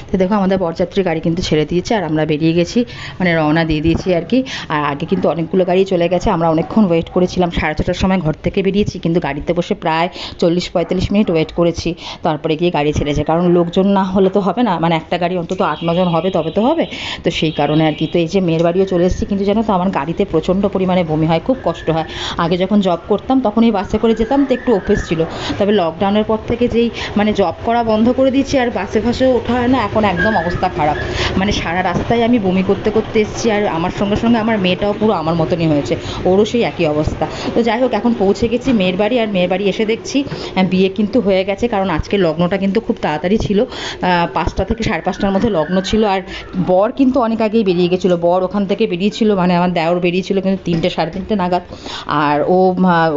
তো দেখো আমাদের বরযাত্রী গাড়ি কিন্তু ছেড়ে দিয়েছে আর আমরা বেরিয়ে গেছি, মানে রওনা দিয়ে দিয়েছি আর কি। আর আগে কিন্তু অনেকগুলো গাড়ি চলে গেছে, আমরা অনেকক্ষণ ওয়েট করেছিলাম, 6:30টার সময় ঘর থেকে বেরিয়েছি, কিন্তু গাড়িতে বসে প্রায় 40-45 মিনিট ওয়েট করেছি, তারপরে গিয়ে গাড়ি ছেড়েছে। কারণ লোকজন না হলে তো হবে না, মানে একটা গাড়ি অন্তত 8-9 জন হবে তবে তো হবে। তো সেই কারণে আর কি। তো এই যে মেয়ের বাড়িও চলে এসেছি, কিন্তু জানো তো আমার গাড়িতে প্রচণ্ড পরিমাণে বমি হয়, খুব কষ্ট হয়। আগে যখন জব করতাম তখন এই বাসে করে যেতাম, তো একটু অভ্যেস ছিল। তবে লকডাউনের পর থেকে যেই মানে জব করা বন্ধ করে দিয়েছি আর বাসে ফাসেও ওঠা হয় না, এখন একদম অবস্থা খারাপ। মানে সারা রাস্তায় আমি বমি করতে করতে এসেছি, আর আমার সঙ্গে সঙ্গে আমার মেয়েটাও পুরো আমার মতনই হয়েছে, ওরও সেই একই অবস্থা। তো যাই হোক, এখন পৌঁছে গেছি মেয়ের বাড়ি। আর মেয়ের বাড়ি এসে দেখছি বিয়ে কিন্তু হয়ে গেছে, কারণ আজকে লগ্নটা কিন্তু খুব তাড়াতাড়ি ছিল, 5টা থেকে 5:30টার মধ্যে লগ্ন ছিল। আর বর কিন্তু অনেক আগেই বেরিয়ে গেছিলো, বর ওখান থেকে বেরিয়েছিল, মানে আমার দেওর বেরিয়েছিল কিন্তু 3টে-3:30 নাগাদ। আর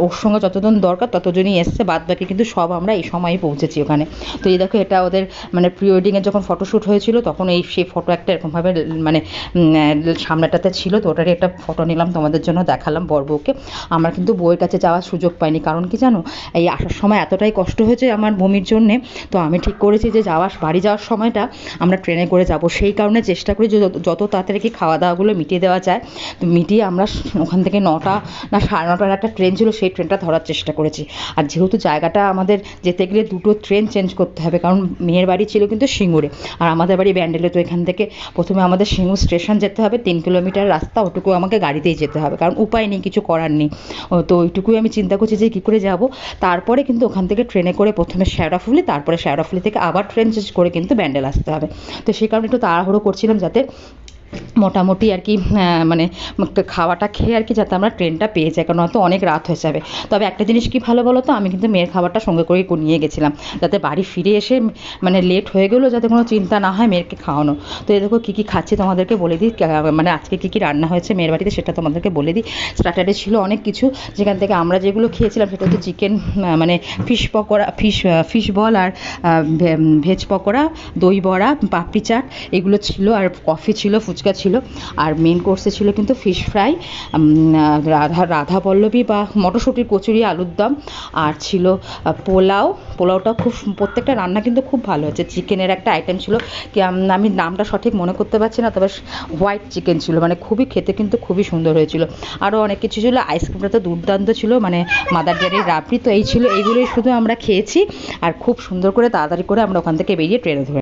ওর সঙ্গে যতজন দরকার ততজনই এসছে, বাদ বাকি কিন্তু সব আমরা এই সময়ই পৌঁছেছি ওখানে। তো এই দেখো, এটা ওদের মানে প্রি ওয়েডিংয়ের যখন ফটোশ্যুট হয়েছিল তখন সেই ফটো একটা এরকমভাবে মানে সামনেটাতে ছিল, তো ওটারই একটা ফটো নিলাম, তোমাদের জন্য দেখালাম বর বউকে। আমরা কিন্তু বউয়ের কাছে যাওয়ার সুযোগ পাইনি, কারণ কি জানো, এই আসার সময় এতটাই কষ্ট হয়েছে আমার বমির জন্যে। তো আমি ঠিক করেছি যে বাড়ি যাওয়ার সময়টা আমরা ট্রেনে করে যাব, সেই কারণে চেষ্টা করি যে যত তাড়াতাড়ি কি খাওয়া দাওয়াগুলো মিটিয়ে দেওয়া যায়। তো মিটিয়ে আমরা ওখান থেকে 9টা না 9:30টার একটা ট্রেন ছিল, সেই ট্রেনটা ধরার চেষ্টা করেছি। আর যেহেতু জায়গাটা আমাদের যেতে গেলে 2টো ট্রেন চেঞ্জ করতে হবে, কারণ মেয়ের বাড়ি ছিল কিন্তু সিঙ্গুরে আর আমাদের বাড়ি ব্যান্ডেলে। তো এখান থেকে প্রথমে আমাদের সিঙ্গুর স্টেশন যেতে হবে, 3 কিলোমিটার রাস্তা, ওটুকু আমাকে গাড়িতেই যেতে হবে, কারণ উপায় নেই, কিছু করার নেই। তো ওইটুকুই আমি চিন্তা করছি যে কী করে যাব। তারপরে কিন্তু ওখান থেকে ট্রেনে করে প্রথমে শেওড়াফুলি, তারপরে শেওড়াফুলি থেকে আবার ট্রেন চেঞ্জ করে কিন্তু ব্যান্ডেল আসতে হবে। তো সেই কারণে একটু তাড়াহুড়ো করছিলাম যাতে মোটামুটি আর কি মানে খাওয়াটা খেয়ে আর কি যাতে আমরা ট্রেনটা পেয়ে যাই, কারণ হয়তো অনেক রাত হয়ে যাবে। তবে একটা জিনিস কি ভালো বলো তো, আমি কিন্তু মেয়ের খাবারটা সঙ্গে করেই নিয়ে গেছিলাম, যাতে বাড়ি ফিরে এসে মানে লেট হয়ে গেলেও যাতে কোনো চিন্তা না হয় মেয়েকে খাওয়ানো। তো এই দেখো কী কী খাচ্ছি তোমাদেরকে বলে দিই, মানে আজকে কী কী রান্না হয়েছে মেয়ের বাড়িতে সেটা তোমাদেরকে বলে দিই। স্টার্টারে ছিল অনেক কিছু, যেখান থেকে আমরা যেগুলো খেয়েছিলাম সেটা হচ্ছে চিকেন, মানে ফিশ পকোড়া, ফিশ বল, আর ভেজ পকোড়া, দই বড়া, পাপড়ি চাট, এগুলো ছিল। আর কফি ছিল, ফুচকা ছিল। আর মেন কোর্সে ছিল কিন্তু ফিশ ফ্রাই, রাধা পল্লবী বা মটরশুঁটির কচুরি, আলুর দম, আর ছিল পোলাওটা খুব, প্রত্যেকটা রান্না কিন্তু খুব ভালো হয়েছে। চিকেনের একটা আইটেম ছিল কি আমি নামটা সঠিক মনে করতে পারছি না, তবে হোয়াইট চিকেন ছিল, মানে খুবই খেতে কিন্তু খুবই সুন্দর হয়েছিল। আরও অনেক কিছু ছিল, আইসক্রিমটা তো দুর্দান্ত ছিল, মানে মাদার ডেয়ারির রাবড়ি। তো এই ছিল, এইগুলোই শুধু আমরা খেয়েছি, আর খুব সুন্দর করে তাড়াতাড়ি করে আমরা ওখান থেকে বেরিয়ে ট্রেনে ধরে